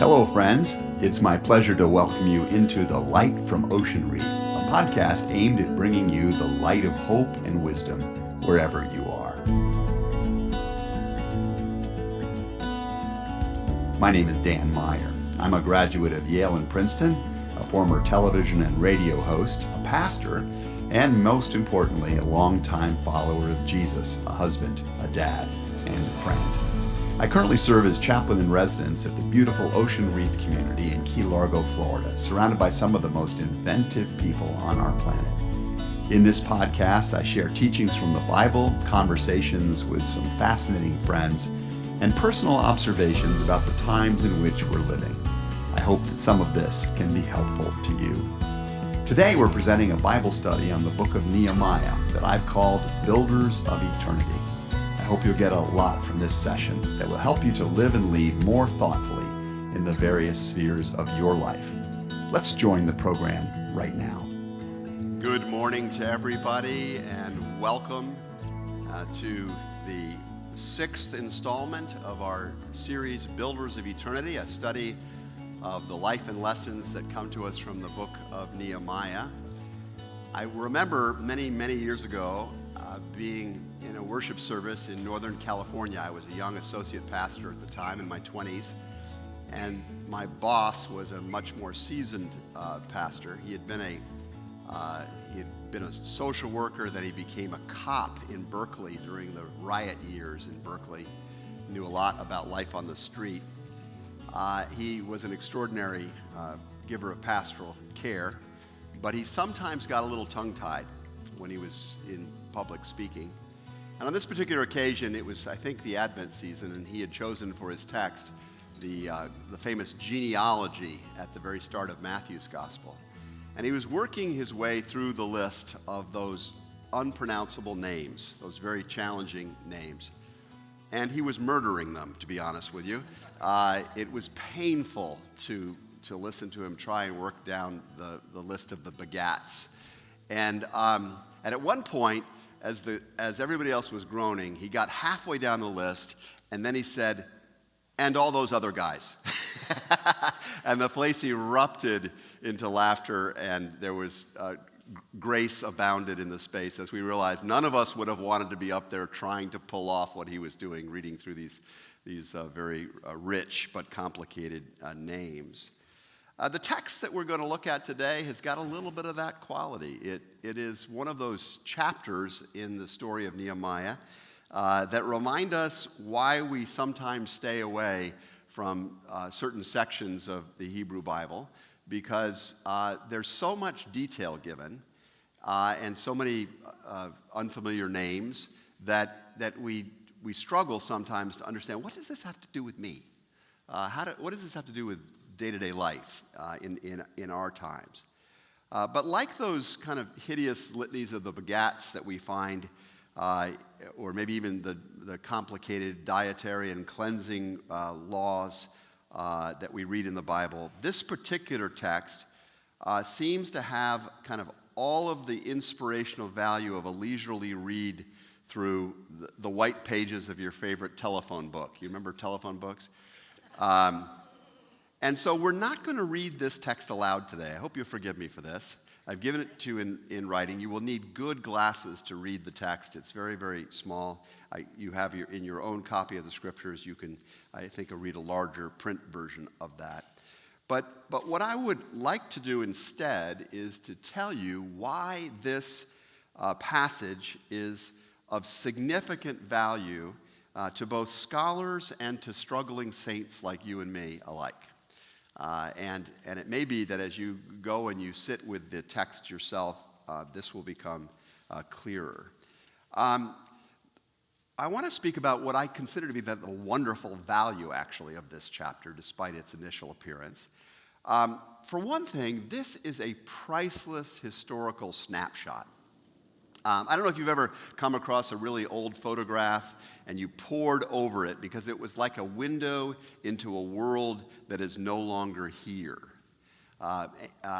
Hello, friends. It's my pleasure to welcome you into The Light from Ocean Reef, a podcast aimed at bringing you the light of hope and wisdom wherever you are. My name is Dan Meyer. I'm a graduate of Yale and Princeton, a former television and radio host, a pastor, and most importantly, a longtime follower of Jesus, a husband, a dad, and a friend. I currently serve as chaplain in residence at the beautiful Ocean Reef community in Key Largo, Florida, surrounded by some of the most inventive people on our planet. In this podcast, I share teachings from the Bible, conversations with some fascinating friends, and personal observations about the times in which we're living. I hope that some of this can be helpful to you. Today, we're presenting a Bible study on the book of Nehemiah that I've called Builders of Eternity. I hope you'll get a lot from this session that will help you to live and lead more thoughtfully in the various spheres of your life. Let's join the program right now. Good morning to everybody, and welcome to the sixth installment of our series Builders of Eternity, a study of the life and lessons that come to us from the book of Nehemiah. I remember many years ago being in a worship service in Northern California. I was a young associate pastor at the time, in my 20s, and my boss was a much more seasoned pastor. He had been a social worker, then he became a cop in Berkeley during the riot years in Berkeley. He knew a lot about life on the street. He was an extraordinary giver of pastoral care, but he sometimes got a little tongue-tied when he was in public speaking. And on this particular occasion, it was, I think, the Advent season, and he had chosen for his text the famous genealogy at the very start of Matthew's Gospel. And he was working his way through the list of those unpronounceable names, those very challenging names. And he was murdering them, to be honest with you. It was painful to listen to him try and work down the list of the begats. And at one point, as everybody else was groaning, he got halfway down the list, and then he said, "And all those other guys." And the place erupted into laughter, and there was grace abounded in the space as we realized none of us would have wanted to be up there trying to pull off what he was doing, reading through these very rich but complicated names. The text that we're going to look at today has got a little bit of that quality. It is one of those chapters in the story of Nehemiah that remind us why we sometimes stay away from certain sections of the Hebrew Bible, because there's so much detail given and so many unfamiliar names that we struggle sometimes to understand, what does this have to do with me? What does this have to do with day-to-day life in our times? But like those kind of hideous litanies of the begats that we find, or maybe even the complicated dietary and cleansing laws that we read in the Bible, this particular text seems to have kind of all of the inspirational value of a leisurely read through the white pages of your favorite telephone book. You remember telephone books? And so we're not going to read this text aloud today. I hope you'll forgive me for this. I've given it to you in writing. You will need good glasses to read the text. It's very small. You have in your own copy of the scriptures. You can, I think, read a larger print version of that. But what I would like to do instead is to tell you why this passage is of significant value to both scholars and to struggling saints like you and me alike. And it may be that as you go and you sit with the text yourself, this will become clearer. I want to speak about what I consider to be the wonderful value, actually, of this chapter, despite its initial appearance. For one thing, this is a priceless historical snapshot. I don't know if you've ever come across a really old photograph and you pored over it because it was like a window into a world that is no longer here.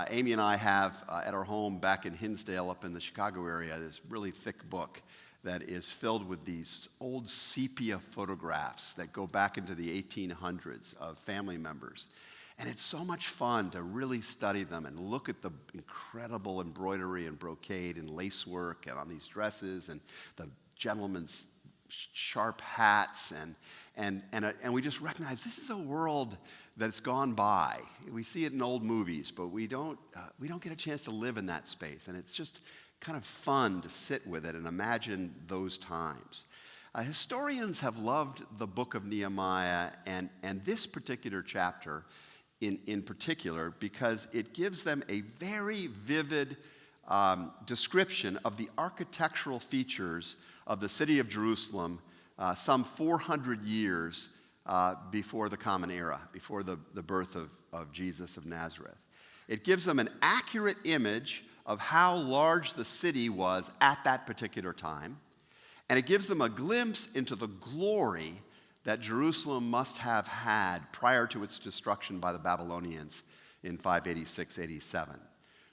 Amy and I have at our home back in Hinsdale up in the Chicago area this really thick book that is filled with these old sepia photographs that go back into the 1800s of family members. And it's so much fun to really study them and look at the incredible embroidery and brocade and lacework and on these dresses and the gentlemen's sharp hats. And we just recognize this is a world that's gone by. We see it in old movies, but we don't get a chance to live in that space. And it's just kind of fun to sit with it and imagine those times. Historians have loved the book of Nehemiah and this particular chapter in particular because it gives them a very vivid description of the architectural features of the city of Jerusalem some 400 years before the Common Era, before the birth of Jesus of Nazareth. It gives them an accurate image of how large the city was at that particular time, and it gives them a glimpse into the glory that Jerusalem must have had prior to its destruction by the Babylonians in 586-87.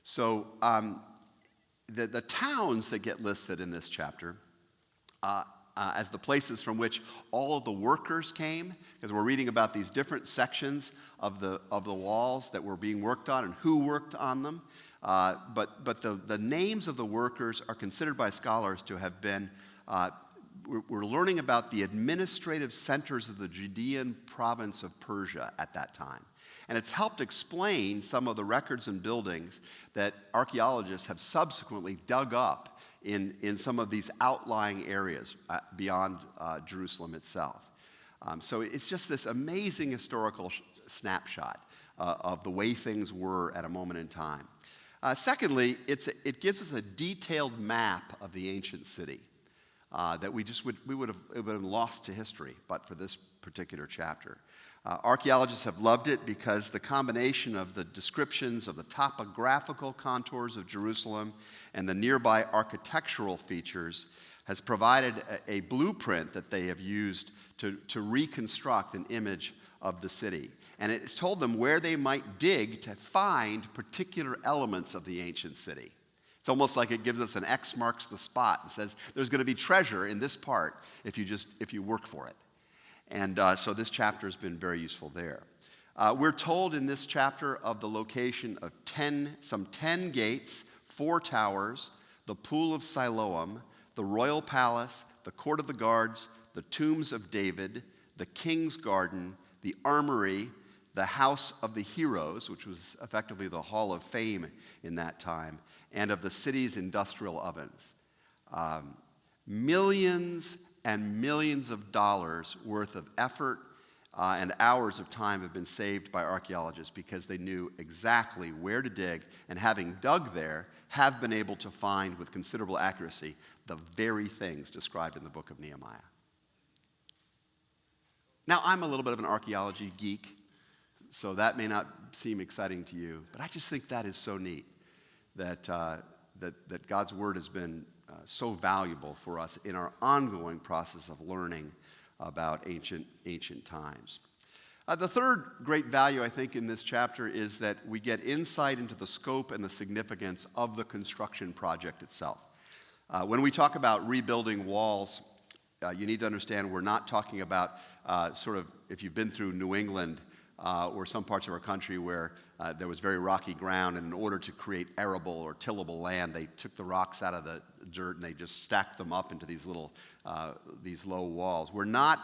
So the towns that get listed in this chapter as the places from which all of the workers came, because we're reading about these different sections of the walls that were being worked on and who worked on them. But the names of the workers are considered by scholars to have been we're learning about the administrative centers of the Judean province of Persia at that time. And it's helped explain some of the records and buildings that archaeologists have subsequently dug up in some of these outlying areas beyond Jerusalem itself. So it's just this amazing historical snapshot of the way things were at a moment in time. Secondly, it gives us a detailed map of the ancient city. That we would have been lost to history, but for this particular chapter. Archaeologists have loved it because the combination of the descriptions of the topographical contours of Jerusalem and the nearby architectural features has provided a blueprint that they have used to reconstruct an image of the city. And it's told them where they might dig to find particular elements of the ancient city. It's almost like it gives us an X marks the spot and says there's going to be treasure in this part if you work for it. And so this chapter has been very useful there. We're told in this chapter of the location of some 10 gates, 4 towers, the Pool of Siloam, the royal palace, the court of the guards, the tombs of David, the king's garden, the armory, the house of the heroes, which was effectively the hall of fame in that time, and of the city's industrial ovens. Millions and millions of dollars worth of effort and hours of time have been saved by archaeologists because they knew exactly where to dig, and having dug there, have been able to find with considerable accuracy the very things described in the book of Nehemiah. Now, I'm a little bit of an archaeology geek, so that may not seem exciting to you, but I just think that is so neat. That God's Word has been so valuable for us in our ongoing process of learning about ancient times. The third great value, I think, in this chapter is that we get insight into the scope and the significance of the construction project itself. When we talk about rebuilding walls, you need to understand we're not talking about sort of, if you've been through New England or some parts of our country where there was very rocky ground, and in order to create arable or tillable land, they took the rocks out of the dirt and they just stacked them up into these low walls. We're not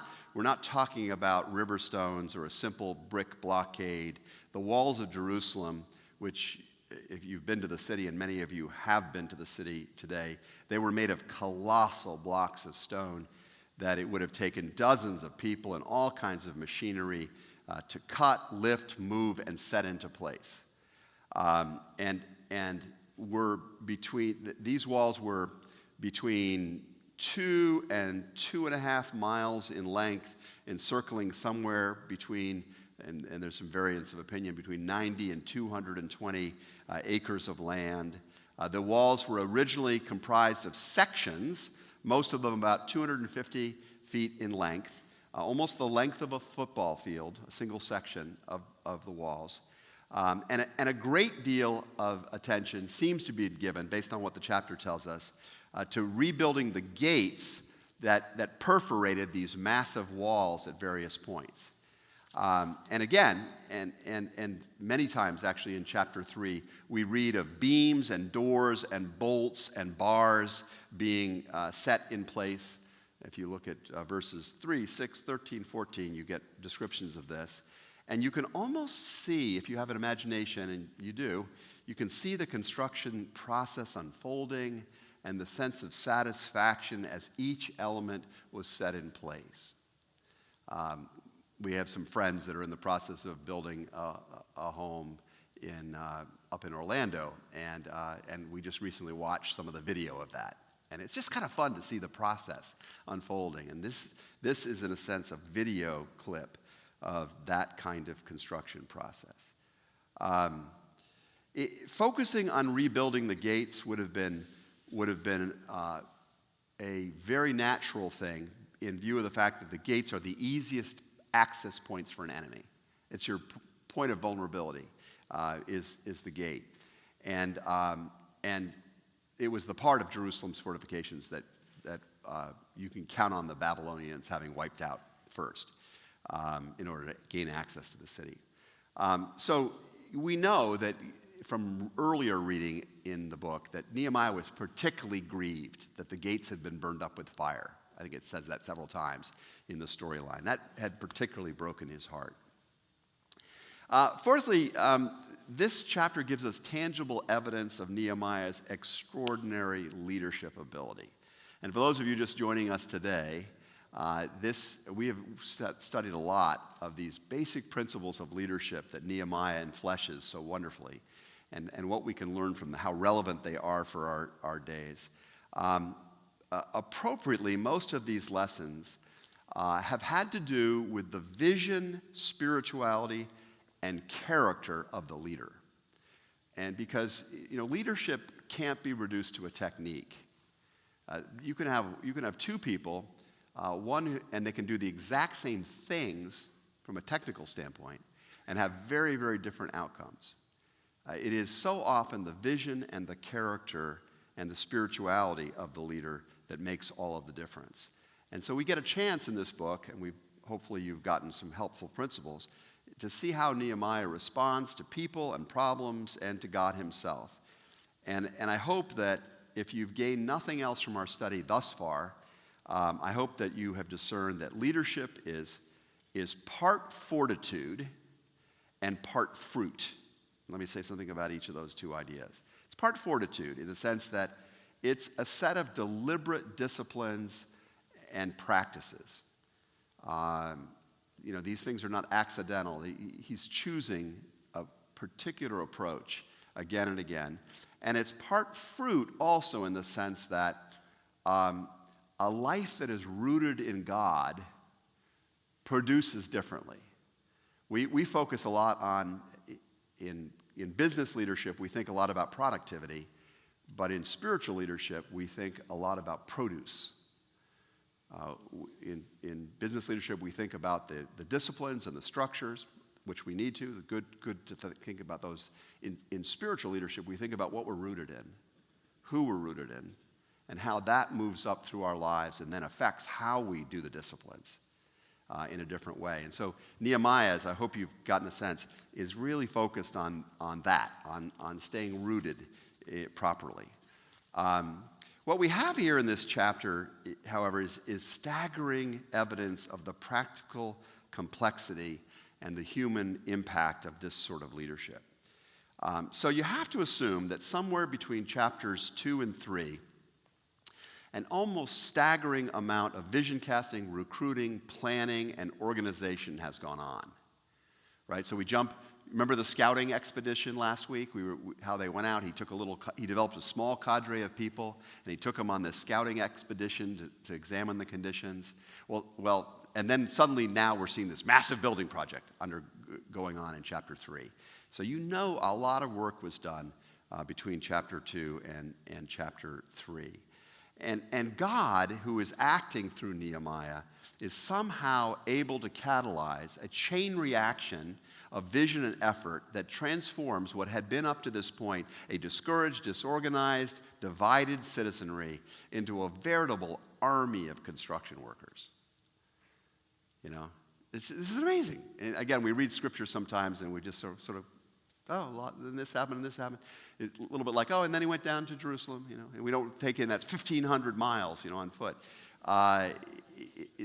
talking about river stones or a simple brick blockade. The walls of Jerusalem, which if you've been to the city, and many of you have been to the city today, they were made of colossal blocks of stone that it would have taken dozens of people and all kinds of machinery to cut, lift, move, and set into place. These walls were between 2 and 2.5 miles in length, encircling somewhere between, and there's some variance of opinion, between 90 and 220 acres of land. The walls were originally comprised of sections, most of them about 250 feet in length, almost the length of a football field, a single section of the walls. And a great deal of attention seems to be given, based on what the chapter tells us, to rebuilding the gates that perforated these massive walls at various points. And again, and many times actually in chapter 3, we read of beams and doors and bolts and bars being set in place. If you look at verses 3, 6, 13, 14, you get descriptions of this. And you can almost see, if you have an imagination, and you do, you can see the construction process unfolding and the sense of satisfaction as each element was set in place. We have some friends that are in the process of building a home up in Orlando, and we just recently watched some of the video of that. And it's just kind of fun to see the process unfolding. And this is, in a sense, a video clip of that kind of construction process. Focusing on rebuilding the gates would have been a very natural thing in view of the fact that the gates are the easiest access points for an enemy. It's your point of vulnerability, is the gate. And it was the part of Jerusalem's fortifications that you can count on the Babylonians having wiped out first in order to gain access to the city. So we know that from earlier reading in the book that Nehemiah was particularly grieved that the gates had been burned up with fire. I think it says that several times in the storyline. That had particularly broken his heart. Fourthly, this chapter gives us tangible evidence of Nehemiah's extraordinary leadership ability. And for those of you just joining us today, we have studied a lot of these basic principles of leadership that Nehemiah enfleshes so wonderfully, and what we can learn from them, how relevant they are for our days. Appropriately, most of these lessons have had to do with the vision, spirituality, and character of the leader. And because leadership can't be reduced to a technique. You can have two people, and they can do the exact same things from a technical standpoint and have very, very different outcomes. It is so often the vision and the character and the spirituality of the leader that makes all of the difference. And so we get a chance in this book, and hopefully you've gotten some helpful principles, to see how Nehemiah responds to people and problems and to God himself. And I hope that if you've gained nothing else from our study thus far, I hope that you have discerned that leadership is part fortitude and part fruit. Let me say something about each of those two ideas. It's part fortitude in the sense that it's a set of deliberate disciplines and practices. These things are not accidental. He's choosing a particular approach again and again. And it's part fruit also in the sense that a life that is rooted in God produces differently. We focus a lot on, in business leadership, we think a lot about productivity, but in spiritual leadership, we think a lot about produce. In business leadership, we think about the disciplines and the structures, which we need to. Good to think about those. In spiritual leadership, we think about what we're rooted in, who we're rooted in, and how that moves up through our lives and then affects how we do the disciplines in a different way. And so Nehemiah, as I hope you've gotten a sense, is really focused on that, on staying rooted properly. What we have here in this chapter, however, is staggering evidence of the practical complexity and the human impact of this sort of leadership. So you have to assume that somewhere between chapters 2 and 3, an almost staggering amount of vision casting, recruiting, planning, and organization has gone on. Right? So remember the scouting expedition last week? How they went out. He developed a small cadre of people, and he took them on this scouting expedition to examine the conditions. And then suddenly now we're seeing this massive building project going on in chapter 3. So a lot of work was done between chapter 2 and chapter 3. And God, who is acting through Nehemiah, is somehow able to catalyze a chain reaction of vision and effort that transforms what had been up to this point a discouraged, disorganized, divided citizenry into a veritable army of construction workers. This is amazing. And again, we read scripture sometimes and we just sort of then this happened and this happened. A little bit like, and then he went down to Jerusalem, and we don't take in that's 1,500 miles, on foot.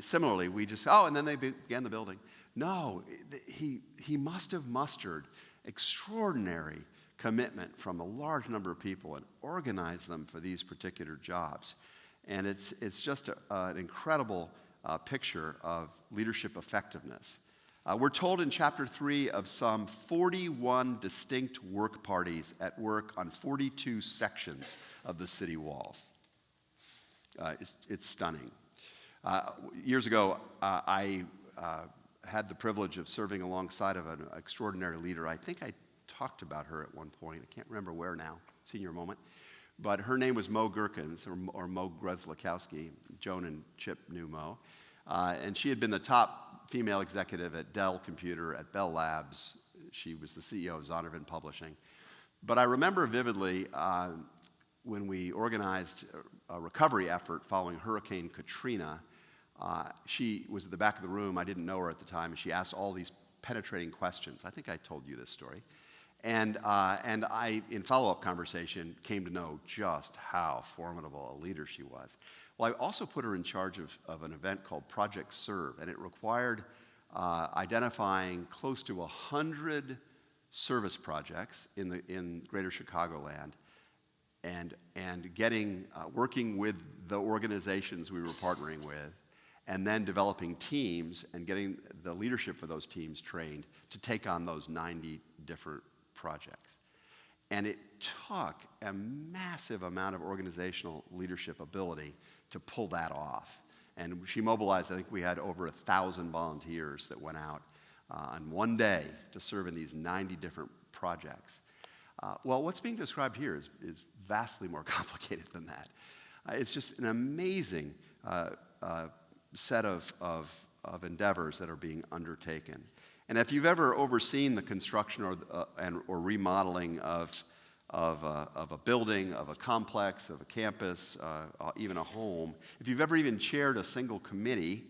Similarly, we just, and then they began the building. No, he must have mustered extraordinary commitment from a large number of people and organized them for these particular jobs. And it's just an incredible picture of leadership effectiveness. We're told in chapter 3 of some 41 distinct work parties at work on 42 sections of the city walls. It's stunning. Years ago, I had the privilege of serving alongside of an extraordinary leader. I think I talked about her at one point. I can't remember where now, senior moment. But her name was Mo Gherkins, or Mo Grezlakowski. Joan and Chip knew Mo. And she had been the top female executive at Dell Computer, at Bell Labs. She was the CEO of Zondervan Publishing. But I remember vividly when we organized a recovery effort following Hurricane Katrina. She was at the back of the room. I didn't know her at the time, and she asked all these penetrating questions. I think I told you this story. And I, in follow-up conversation, came to know just how formidable a leader she was. Well, I also put her in charge of an event called Project Serve, and it required identifying close to 100 service projects in greater Chicagoland and working with the organizations we were partnering with, and then developing teams and getting the leadership for those teams trained to take on those 90 different projects. And it took a massive amount of organizational leadership ability to pull that off. And she mobilized, I think we had over 1,000 volunteers that went out on one day to serve in these 90 different projects. Well, what's being described here is vastly more complicated than that. It's just an amazing set of endeavors that are being undertaken. And if you've ever overseen the construction or remodeling of a building, of a complex, of a campus, even a home, if you've ever even chaired a single committee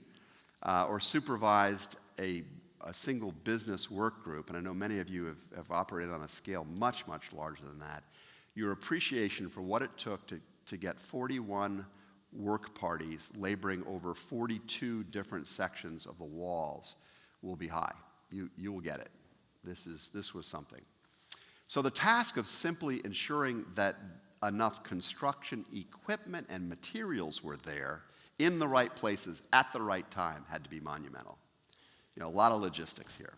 or supervised a single business work group, and I know many of you have operated on a scale much, much larger than that, your appreciation for what it took to get 41 work parties laboring over 42 different sections of the walls will be high. You will get it. This was something. So the task of simply ensuring that enough construction equipment and materials were there in the right places at the right time had to be monumental. A lot of logistics here.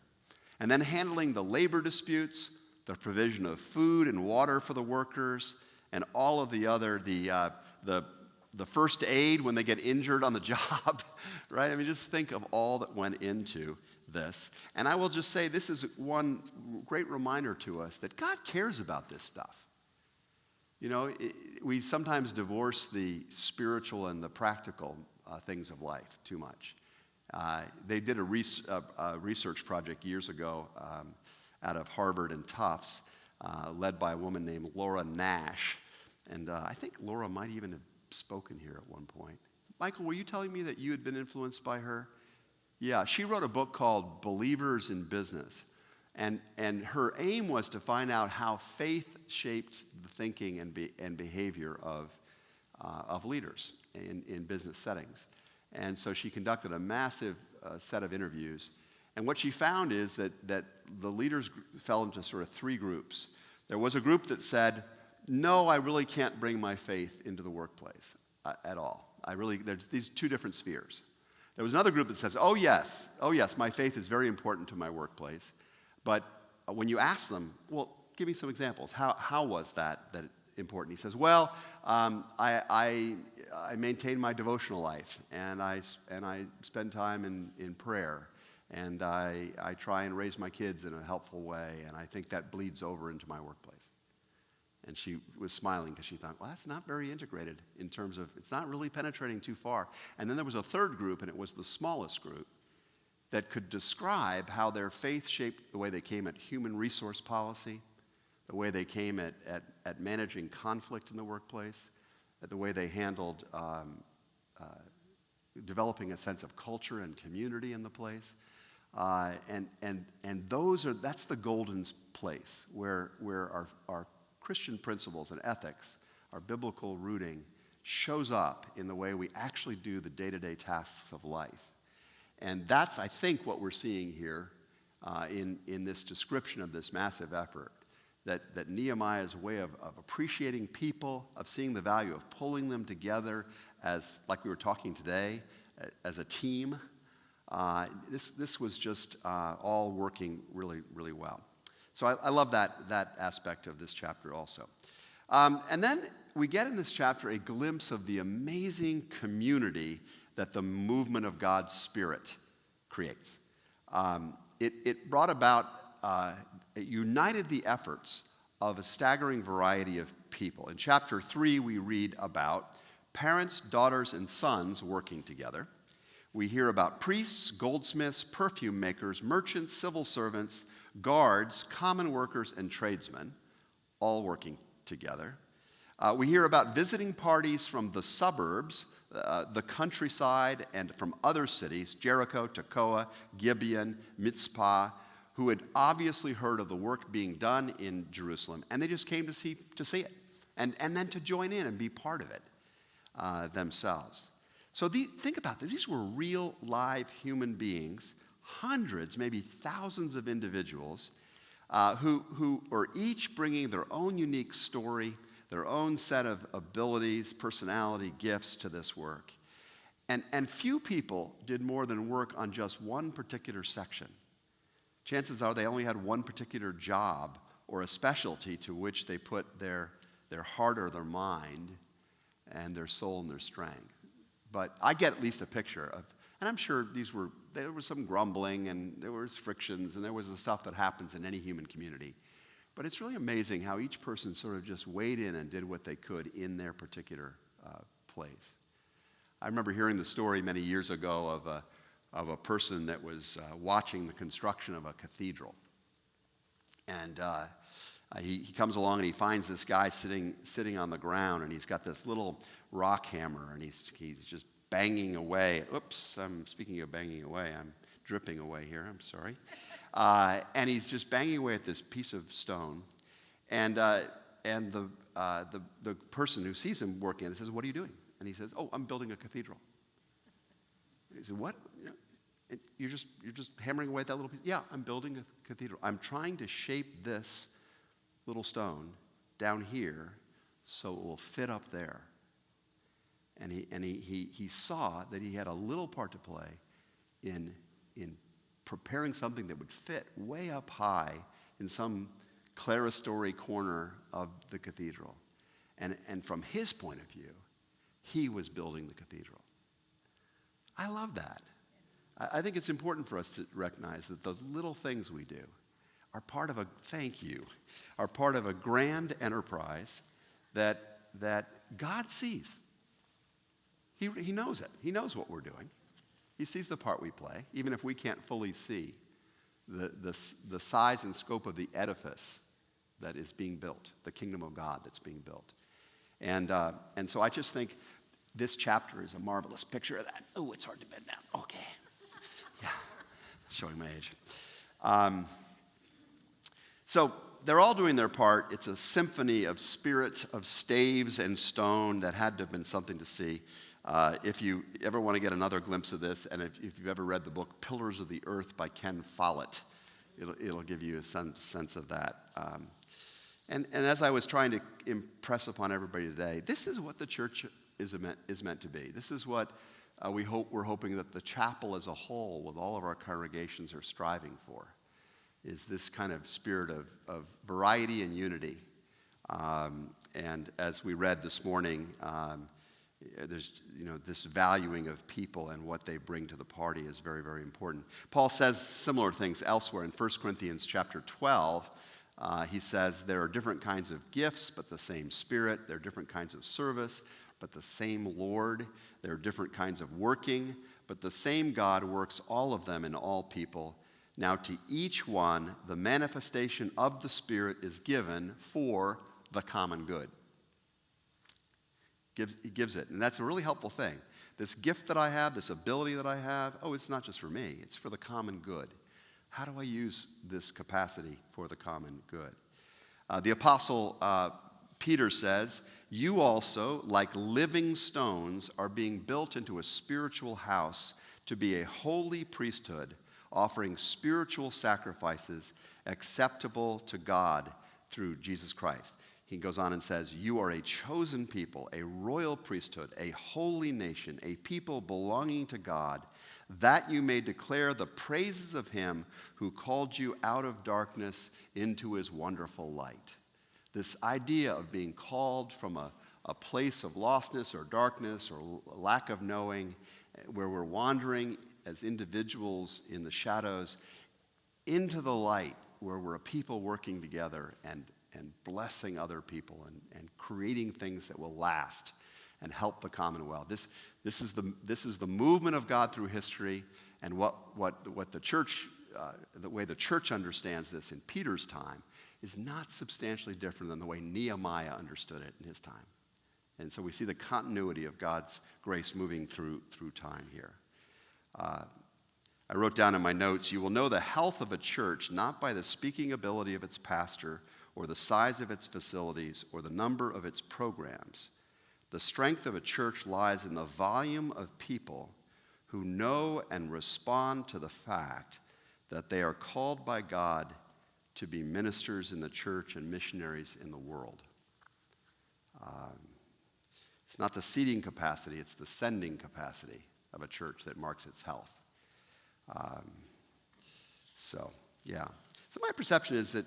And then handling the labor disputes, the provision of food and water for the workers, and all of the other, the first aid when they get injured on the job, right? I mean, just think of all that went into this. And I will just say this is one great reminder to us that God cares about this stuff. We sometimes divorce the spiritual and the practical things of life too much. They did a research project years ago out of Harvard and Tufts, led by a woman named Laura Nash. And I think Laura might even have spoken here at one point. Michael, were you telling me that you had been influenced by her? Yeah, she wrote a book called Believers in Business. And her aim was to find out how faith shaped the thinking and behavior of leaders in business settings. And so she conducted a massive set of interviews. And what she found is that the leaders fell into sort of three groups. There was a group that said, no, I really can't bring my faith into the workplace at all. There's these two different spheres. There was another group that says, oh yes, my faith is very important to my workplace. But when you ask them, well, give me some examples. How was that important? He says, well, I maintain my devotional life, and I spend time in prayer, and I try and raise my kids in a helpful way, and I think that bleeds over into my workplace. And she was smiling because she thought, well, that's not very integrated in terms of, it's not really penetrating too far. And then there was a third group, and it was the smallest group, that could describe how their faith shaped the way they came at human resource policy, the way they came at managing conflict in the workplace, at the way they handled developing a sense of culture and community in the place. And that's the golden place where our Christian principles and ethics, our biblical rooting, shows up in the way we actually do the day-to-day tasks of life. And that's, I think, what we're seeing here in this description of this massive effort, that Nehemiah's way of appreciating people, of seeing the value of pulling them together as, like we were talking today, as a team. This was just all working really, really well. So I love that aspect of this chapter also. And then we get in this chapter a glimpse of the amazing community that the movement of God's Spirit creates. It brought about, it united the efforts of a staggering variety of people. In chapter 3, we read about parents, daughters, and sons working together. We hear about priests, goldsmiths, perfume makers, merchants, civil servants, guards, common workers, and tradesmen, all working together. We hear about visiting parties from the suburbs, the countryside, and from other cities, Jericho, Tekoa, Gibeon, Mitzpah, who had obviously heard of the work being done in Jerusalem, and they just came to see it, and then to join in and be part of it themselves. So think about this. These were real, live human beings, hundreds, maybe thousands of individuals who are each bringing their own unique story, their own set of abilities, personality, gifts to this work. And few people did more than work on just one particular section. Chances are they only had one particular job or a specialty to which they put their heart or their mind and their soul and their strength. But I get at least a picture of, and I'm sure there was some grumbling and there was frictions and there was the stuff that happens in any human community. But it's really amazing how each person sort of just weighed in and did what they could in their particular place. I remember hearing the story many years ago of a person that was watching the construction of a cathedral. And he comes along and he finds this guy sitting on the ground, and he's got this little rock hammer, and he's just banging away. Oops, I'm speaking of banging away. I'm dripping away here. I'm sorry. And he's just banging away at this piece of stone, and the person who sees him working says, "What are you doing?" And he says, "Oh, I'm building a cathedral." And he said, "What? You're just hammering away at that little piece?" "Yeah, I'm building a cathedral. I'm trying to shape this little stone down here so it will fit up there." And he saw that he had a little part to play in preparing something that would fit way up high in some clerestory corner of the cathedral. And from his point of view, he was building the cathedral. I love that. I think it's important for us to recognize that the little things we do are part of are part of a grand enterprise that God sees. He knows it. He knows what we're doing. He sees the part we play, even if we can't fully see the size and scope of the edifice that is being built, the kingdom of God that's being built. And so I just think this chapter is a marvelous picture of that. Oh, it's hard to bend down. Okay. Yeah, showing my age. So they're all doing their part. It's a symphony of spirit, of staves and stone that had to have been something to see. If you ever want to get another glimpse of this, and if you've ever read the book Pillars of the Earth by Ken Follett, it'll give you some sense of that. And as I was trying to impress upon everybody today, this is what the church is meant to be. This is what we're hoping that the chapel as a whole, with all of our congregations, are striving for, is this kind of spirit of variety and unity. And as we read this morning, there's this valuing of people and what they bring to the party is very, very important. Paul says similar things elsewhere in 1 Corinthians chapter 12. He says there are different kinds of gifts, but the same Spirit. There are different kinds of service, but the same Lord. There are different kinds of working, but the same God works all of them in all people. Now to each one, the manifestation of the Spirit is given for the common good. He gives it, and that's a really helpful thing. This gift that I have, this ability that I have, it's not just for me, it's for the common good. How do I use this capacity for the common good? The Apostle Peter says, you also, like living stones, are being built into a spiritual house to be a holy priesthood, offering spiritual sacrifices acceptable to God through Jesus Christ. He goes on and says, you are a chosen people, a royal priesthood, a holy nation, a people belonging to God, that you may declare the praises of him who called you out of darkness into his wonderful light. This idea of being called from a place of lostness or darkness or lack of knowing, where we're wandering as individuals in the shadows, into the light where we're a people working together and blessing other people and creating things that will last and help the commonwealth. This is the movement of God through history, and what the church, the way the church understands this in Peter's time, is not substantially different than the way Nehemiah understood it in his time. And so we see the continuity of God's grace moving through time here. I wrote down in my notes, you will know the health of a church not by the speaking ability of its pastor or the size of its facilities or the number of its programs. The strength of a church lies in the volume of people who know and respond to the fact that they are called by God to be ministers in the church and missionaries in the world. It's not the seating capacity, it's the sending capacity of a church that marks its health. So my perception is that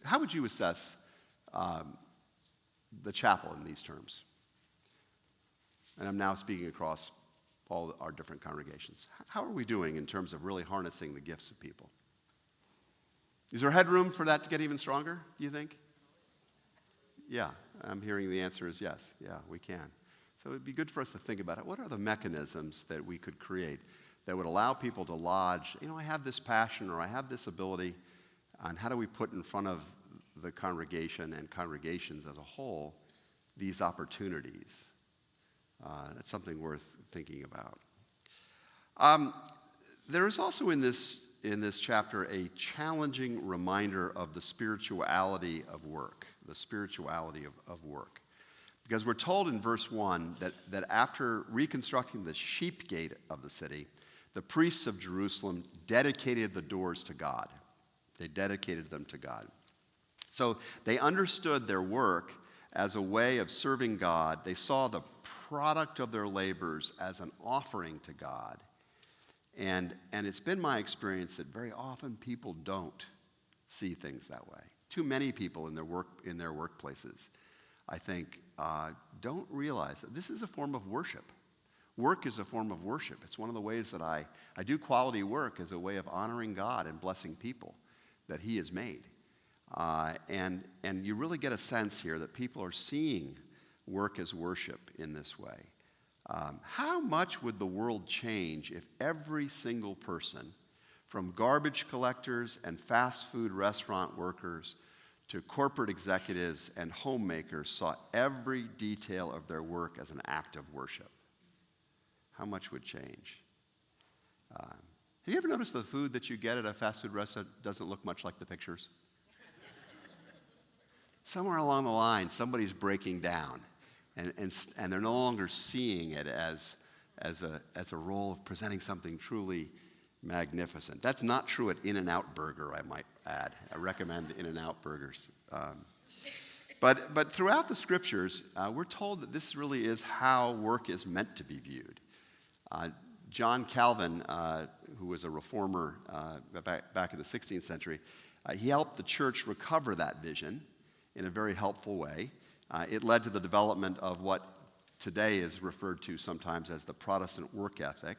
how would you assess the chapel in these terms? And I'm now speaking across all our different congregations. How are we doing in terms of really harnessing the gifts of people? Is there headroom for that to get even stronger, do you think? Yeah, I'm hearing the answer is yes. Yeah, we can. So it'd be good for us to think about it. What are the mechanisms that we could create that would allow people to lodge, I have this passion or I have this ability, and how do we put in front of the congregation and congregations as a whole these opportunities? That's something worth thinking about. There is also in this chapter a challenging reminder of the spirituality of work, of work. Because we're told in verse 1 that after reconstructing the sheep gate of the city, the priests of Jerusalem dedicated the doors to God. They dedicated them to God. So they understood their work as a way of serving God. They saw the product of their labors as an offering to God. And it's been my experience that very often people don't see things that way. Too many people in their workplaces, I think, don't realize that this is a form of worship. Work is a form of worship. It's one of the ways that I do quality work as a way of honoring God and blessing people that he has made. And you really get a sense here that people are seeing work as worship in this way. How much would the world change if every single person, from garbage collectors and fast food restaurant workers to corporate executives and homemakers, saw every detail of their work as an act of worship? How much would change? Have you ever noticed the food that you get at a fast food restaurant doesn't look much like the pictures? Somewhere along the line, somebody's breaking down, and they're no longer seeing it as a role of presenting something truly magnificent. That's not true at In-N-Out Burger, I might add. I recommend In-N-Out Burgers. But throughout the scriptures, we're told that this really is how work is meant to be viewed. John Calvin, who was a reformer back in the 16th century, he helped the church recover that vision in a very helpful way. It led to the development of what today is referred to sometimes as the Protestant work ethic.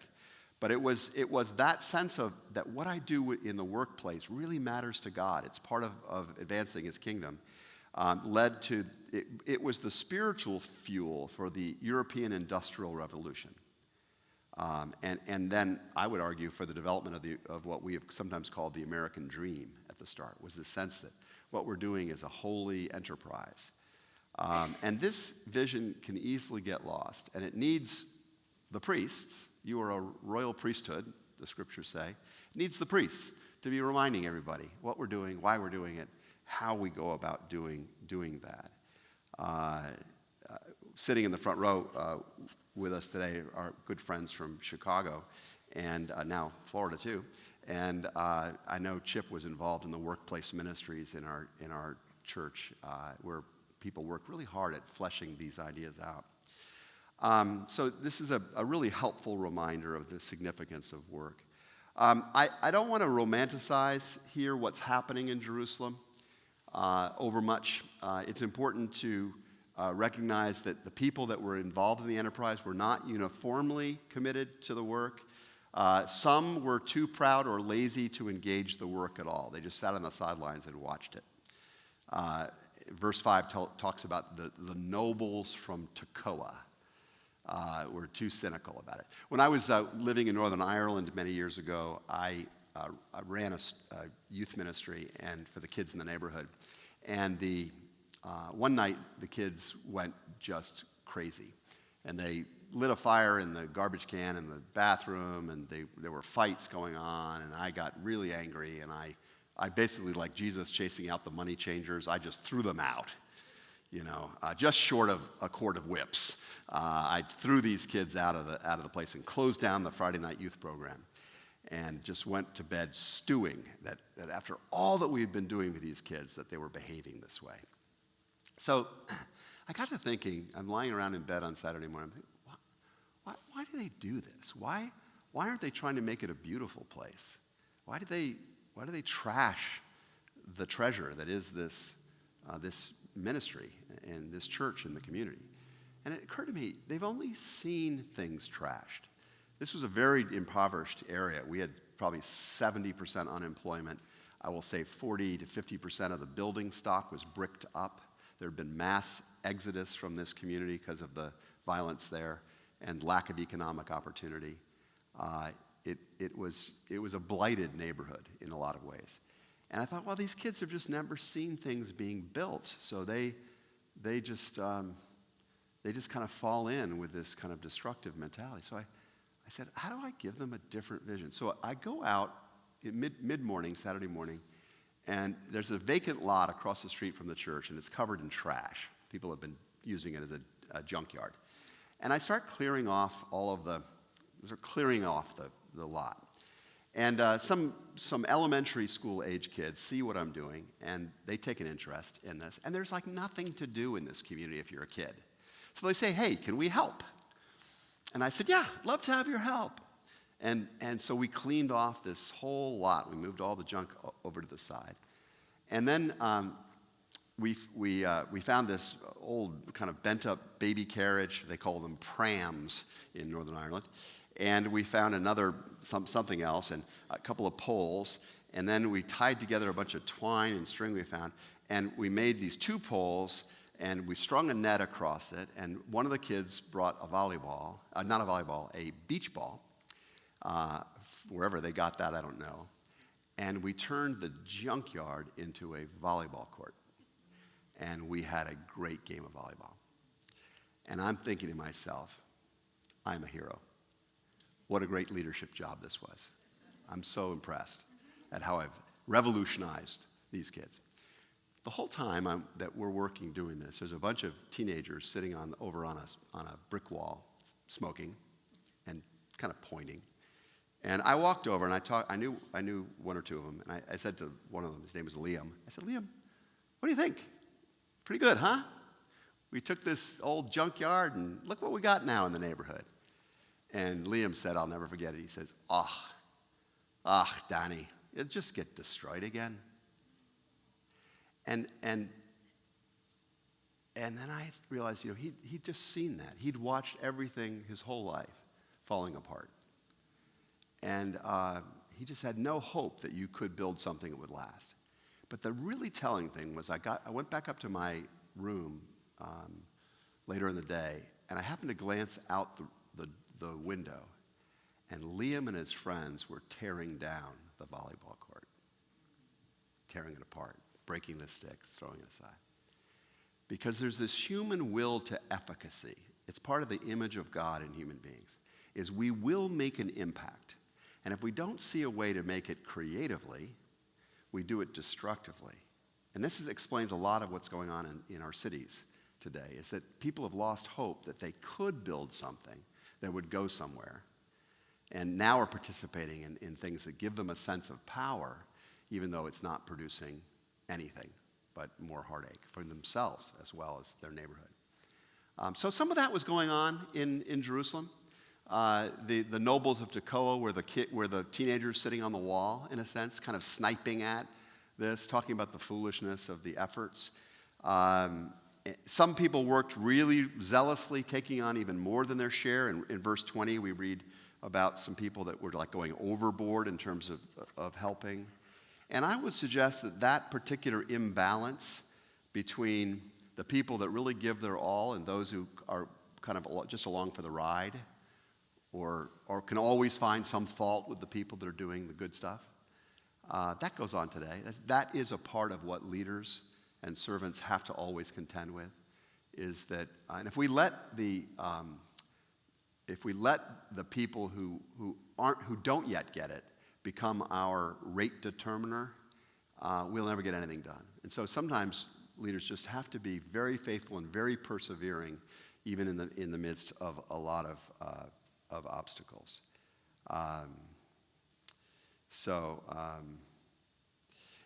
But it was that sense of that what I do in the workplace really matters to God. It's part of advancing his kingdom. Led to, it was the spiritual fuel for the European Industrial Revolution. And then I would argue for the development of what we have sometimes called the American dream at the start, was the sense that what we're doing is a holy enterprise. And this vision can easily get lost, and it needs the priests. You are a royal priesthood, the scriptures say. It needs the priests to be reminding everybody what we're doing, why we're doing it, how we go about doing that. Sitting in the front row with us today are good friends from Chicago and now Florida too. And I know Chip was involved in the workplace ministries in our church where people work really hard at fleshing these ideas out. So this is a really helpful reminder of the significance of work. I don't want to romanticize here what's happening in Jerusalem over much. It's important to recognize that the people that were involved in the enterprise were not uniformly committed to the work. Some were too proud or lazy to engage the work at all. They just sat on the sidelines and watched it. Verse 5 talks about the nobles from Tekoa were too cynical about it. When I was living in Northern Ireland many years ago, I ran a youth ministry and for the kids in the neighborhood. And one night, the kids went just crazy. And they lit a fire in the garbage can in the bathroom, and there were fights going on, and I got really angry, and I basically, like Jesus chasing out the money changers, I just threw them out, just short of a cord of whips. I threw these kids out of the place and closed down the Friday night youth program and just went to bed stewing that after all that we had been doing with these kids, that they were behaving this way. So I got to thinking, I'm lying around in bed on Saturday morning, I'm thinking, why do they do this? Why aren't they trying to make it a beautiful place? Why do they trash the treasure that is this ministry and this church in the community? And it occurred to me, they've only seen things trashed. This was a very impoverished area. We had probably 70% unemployment. I will say 40 to 50% of the building stock was bricked up. There had been mass exodus from this community because of the violence there and lack of economic opportunity. It was a blighted neighborhood in a lot of ways. And I thought, well, these kids have just never seen things being built, so they just kind of fall in with this kind of destructive mentality. So I said, how do I give them a different vision? So I go out mid-morning, Saturday morning, and there's a vacant lot across the street from the church, and it's covered in trash. People have been using it as a junkyard. And I start clearing off the lot. And some elementary school age kids see what I'm doing, and they take an interest in this. And there's like nothing to do in this community if you're a kid. So they say, hey, can we help? And I said, yeah, I'd love to have your help. And so we cleaned off this whole lot. We moved all the junk over to the side. And then we found this old kind of bent-up baby carriage. They call them prams in Northern Ireland. And we found something else and a couple of poles. And then we tied together a bunch of twine and string we found. And we made these two poles, and we strung a net across it. And one of the kids brought a beach ball. Wherever they got that, I don't know. And we turned the junkyard into a volleyball court. And we had a great game of volleyball. And I'm thinking to myself, I'm a hero. What a great leadership job this was. I'm so impressed at how I've revolutionized these kids. The whole time that we're working doing this, there's a bunch of teenagers sitting over on a brick wall, smoking and kind of pointing. And I walked over and I knew one or two of them, and I said to one of them, his name was Liam, I said, Liam, what do you think? Pretty good, huh? We took this old junkyard and look what we got now in the neighborhood. And Liam said, I'll never forget it, he says, Danny, it'll just get destroyed again. And then I realized, he'd just seen that. He'd watched everything his whole life falling apart. And he just had no hope that you could build something that would last. But the really telling thing was I went back up to my room later in the day, and I happened to glance out the window, and Liam and his friends were tearing down the volleyball court, tearing it apart, breaking the sticks, throwing it aside. Because there's this human will to efficacy. It's part of the image of God in human beings, is we will make an impact. And if we don't see a way to make it creatively, we do it destructively. And this explains a lot of what's going on in our cities today, is that people have lost hope that they could build something that would go somewhere, and now are participating in things that give them a sense of power, even though it's not producing anything but more heartache for themselves as well as their neighborhood. So some of that was going on in Jerusalem. The nobles of Tekoa were the teenagers sitting on the wall, in a sense, kind of sniping at this, talking about the foolishness of the efforts. Some people worked really zealously, taking on even more than their share. In verse 20, we read about some people that were like going overboard in terms of helping. And I would suggest that particular imbalance between the people that really give their all and those who are kind of just along for the ride, or can always find some fault with the people that are doing the good stuff, that goes on today. That is a part of what leaders and servants have to always contend with, is that, and if we let the people who don't yet get it become our rate determiner, we'll never get anything done. And so sometimes leaders just have to be very faithful and very persevering, even in the midst of a lot of obstacles.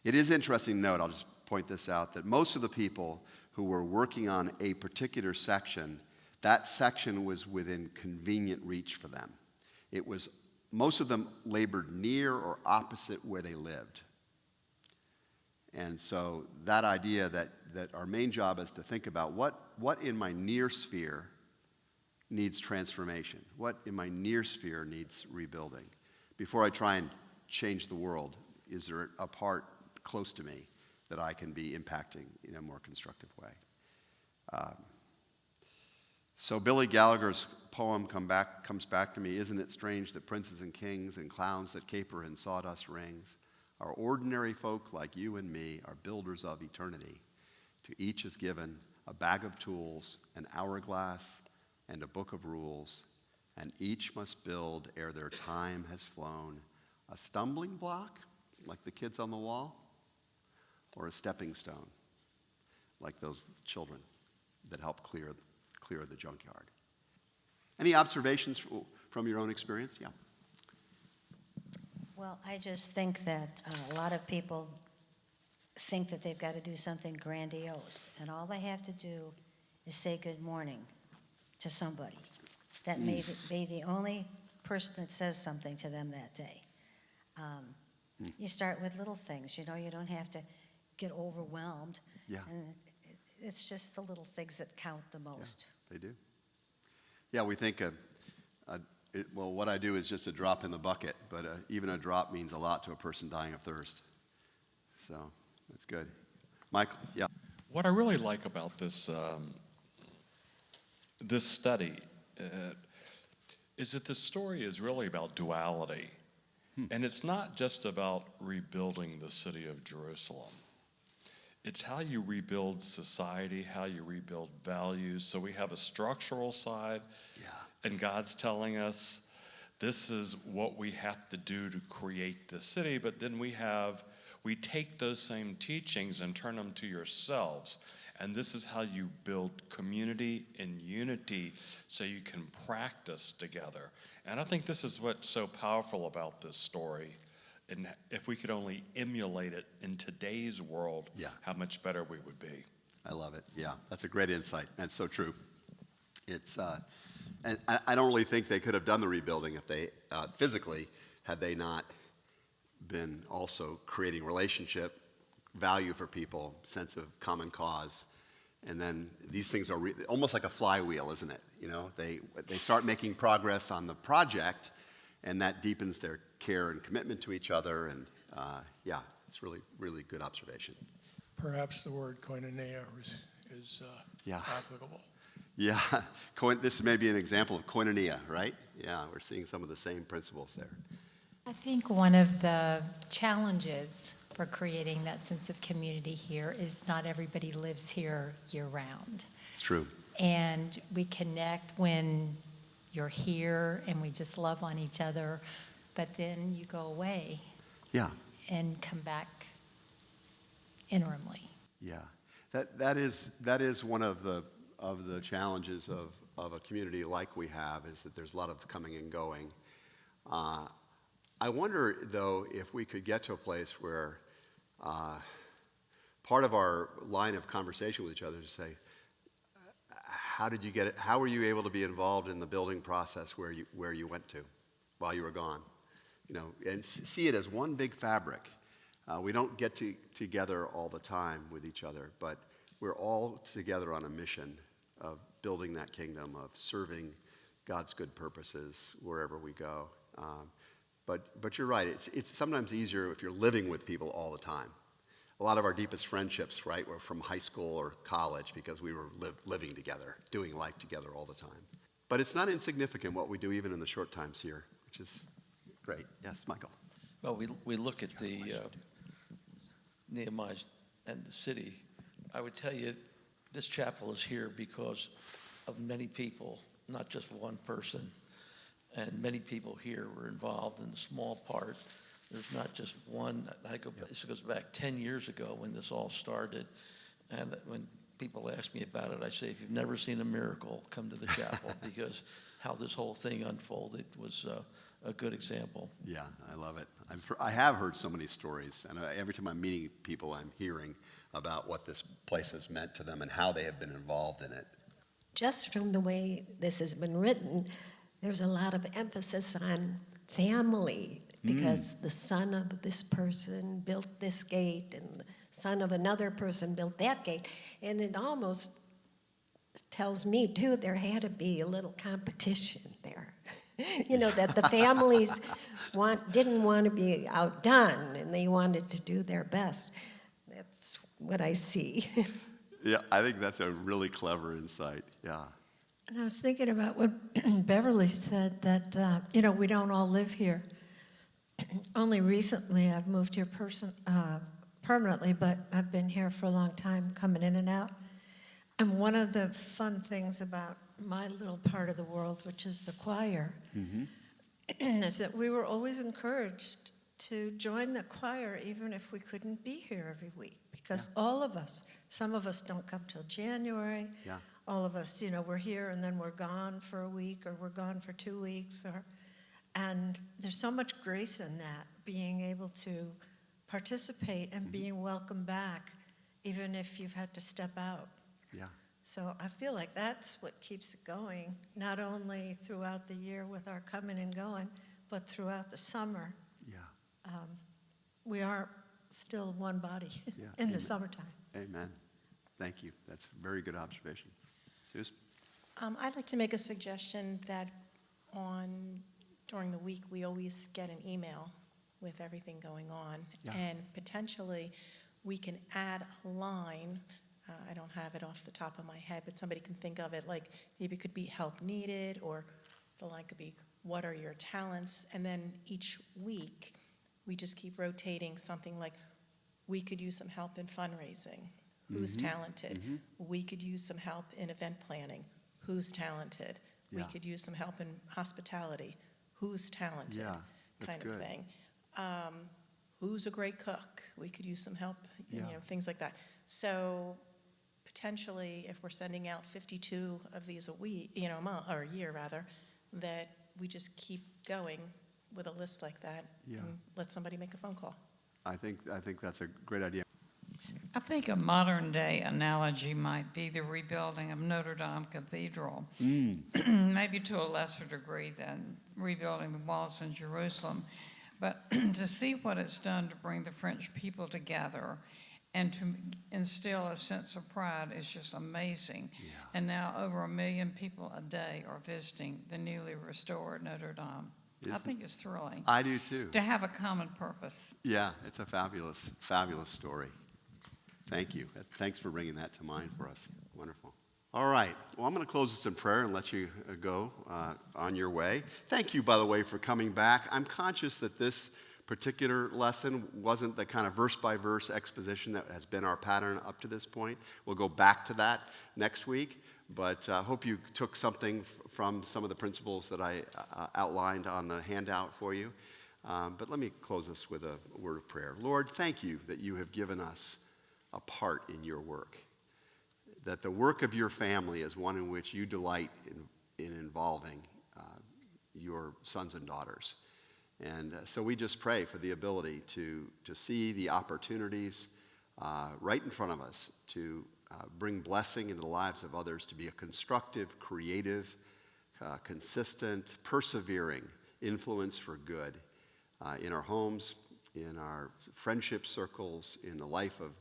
It is interesting to note, I'll just point this out, that most of the people who were working on a particular section, that section was within convenient reach for them. Most of them labored near or opposite where they lived. And so that idea that our main job is to think about what in my near sphere needs transformation, what in my near sphere needs rebuilding. Before I try and change the world, is there a part close to me that I can be impacting in a more constructive way? So Billy Gallagher's poem comes back to me. Isn't it strange that princes and kings and clowns that caper in sawdust rings are ordinary folk like you and me, are builders of eternity? To each is given a bag of tools, an hourglass, and a book of rules, and each must build ere their time has flown a stumbling block, like the kids on the wall, or a stepping stone, like those children that help clear the junkyard. Any observations from your own experience? Yeah. Well, I just think that a lot of people think that they've got to do something grandiose, and all they have to do is say good morning to somebody. That may be the only person that says something to them that day. You start with little things, you don't have to get overwhelmed. Yeah. And it's just the little things that count the most. Yeah, they do. Yeah, we think what I do is just a drop in the bucket, but even a drop means a lot to a person dying of thirst. So that's good. Michael, yeah. What I really like about this this study is that the story is really about duality. And it's not just about rebuilding the city of Jerusalem. It's how you rebuild society, how you rebuild values. So we have a structural side, and God's telling us this is what we have to do to create the city, but then we take those same teachings and turn them to yourselves. And this is how you build community and unity so you can practice together. And I think this is what's so powerful about this story. And if we could only emulate it in today's world, how much better we would be. I love it. Yeah, that's a great insight. That's so true. It's and I don't really think they could have done the rebuilding if they physically had they not been also creating relationship, value for people, sense of common cause. And then these things are almost like a flywheel, isn't it? They start making progress on the project, and that deepens their care and commitment to each other. And it's really, really good observation. Perhaps the word koinonia is applicable. Yeah, this may be an example of koinonia, right? Yeah, we're seeing some of the same principles there. I think one of the challenges for creating that sense of community here is not everybody lives here year-round. It's true. And we connect when you're here and we just love on each other. but then you go away Yeah, and come back interimly. yeah. That is one of the challenges of a community like we have, is that there's a lot of coming and going. I wonder, though, if we could get to a place where part of our line of conversation with each other is to say, how did you get it? How were you able to be involved in the building process where you went to while you were gone? You know, and see it as one big fabric. We don't get together all the time with each other, but we're all together on a mission of building that kingdom, of serving God's good purposes wherever we go. But you're right. It's sometimes easier if you're living with people all the time. A lot of our deepest friendships, right, were from high school or college because we were living together, doing life together all the time. But it's not insignificant what we do even in the short times here, which is great. Yes, Michael. Well, we look at the Nehemiah and the city. I would tell you this chapel is here because of many people, not just one person. And many people here were involved in the small part. There's not just one. This goes back 10 years ago when this all started. And when people ask me about it, I say, if you've never seen a miracle, come to the chapel, because how this whole thing unfolded was a good example. Yeah, I love it. I have heard so many stories, and every time I'm meeting people, I'm hearing about what this place has meant to them and how they have been involved in it. Just from the way this has been written, there's a lot of emphasis on family, because the son of this person built this gate, and the son of another person built that gate. And it almost tells me, too, there had to be a little competition there. You know, that the families didn't want to be outdone, and they wanted to do their best. That's what I see. Yeah, I think that's a really clever insight. Yeah. And I was thinking about what Beverly said, that, you know, we don't all live here. Only recently I've moved here permanently, but I've been here for a long time, coming in and out. And one of the fun things about my little part of the world, which is the choir, is that we were always encouraged to join the choir even if we couldn't be here every week, because all of us, some of us don't come till January. Yeah. All of us, you know, we're here and then we're gone for a week, or we're gone for 2 weeks, and there's so much grace in that, being able to participate and being welcomed back, even if you've had to step out. Yeah. So I feel like that's what keeps it going, not only throughout the year with our coming and going, but throughout the summer. Yeah. We are still one body Yeah. in the Amen. summertime. Amen. Thank you. That's a very good observation. Suze? I'd like to make a suggestion that during the week, we always get an email with everything going on. Yeah. And potentially, we can add a line. I don't have it off the top of my head, but somebody can think of it like maybe it could be help needed, or the line could be what are your talents? And then each week, we just keep rotating something like we could use some help in fundraising. Who's talented? We could use some help in event planning. Who's talented? We Yeah. could use some help in hospitality. Who's talented? Yeah, that's kind of good. thing. Who's a great cook? We could use some help, Yeah. you know, things like that. So potentially, if we're sending out 52 of these a week, you know, a month, or a year rather, that we just keep going with a list like that, Yeah. and let somebody make a phone call. I think that's a great idea. I think a modern-day analogy might be the rebuilding of Notre Dame Cathedral, maybe to a lesser degree than rebuilding the walls in Jerusalem. But to see what it's done to bring the French people together and to instill a sense of pride is just amazing. Yeah. And now over 1 million people a day are visiting the newly restored Notre Dame. I think it's thrilling I do too. to have a common purpose. Yeah, it's a fabulous, fabulous story. Thank you. Thanks for bringing that to mind for us. Wonderful. All right. Well, I'm going to close this in prayer and let you go on your way. Thank you, by the way, for coming back. I'm conscious that this particular lesson wasn't the kind of verse-by-verse exposition that has been our pattern up to this point. We'll go back to that next week, but I hope you took something from some of the principles that I outlined on the handout for you. But let me close this with a word of prayer. Lord, thank you that you have given us a part in your work, that the work of your family is one in which you delight in involving your sons and daughters. And so we just pray for the ability to see the opportunities right in front of us to bring blessing into the lives of others, to be a constructive, creative, consistent, persevering influence for good in our homes, in our friendship circles, in the life of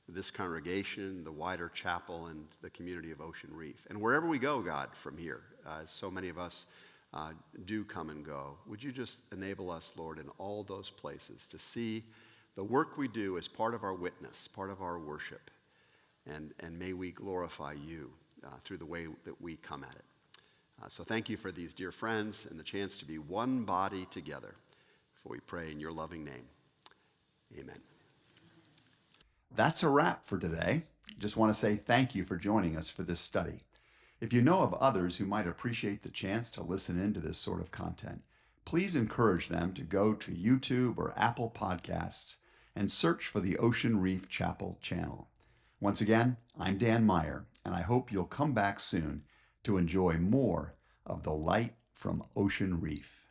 this congregation, the wider chapel, and the community of Ocean Reef. And wherever we go, God, from here, so many of us do come and go, would you just enable us, Lord, in all those places to see the work we do as part of our witness, part of our worship, and may we glorify you through the way that we come at it. So thank you for these dear friends and the chance to be one body together. For we pray in your loving name. Amen. That's a wrap for today. Just want to say thank you for joining us for this study. If you know of others who might appreciate the chance to listen into this sort of content, please encourage them to go to YouTube or Apple Podcasts and search for the Ocean Reef Chapel channel. Once again, I'm Dan Meyer, and I hope you'll come back soon to enjoy more of the light from Ocean Reef.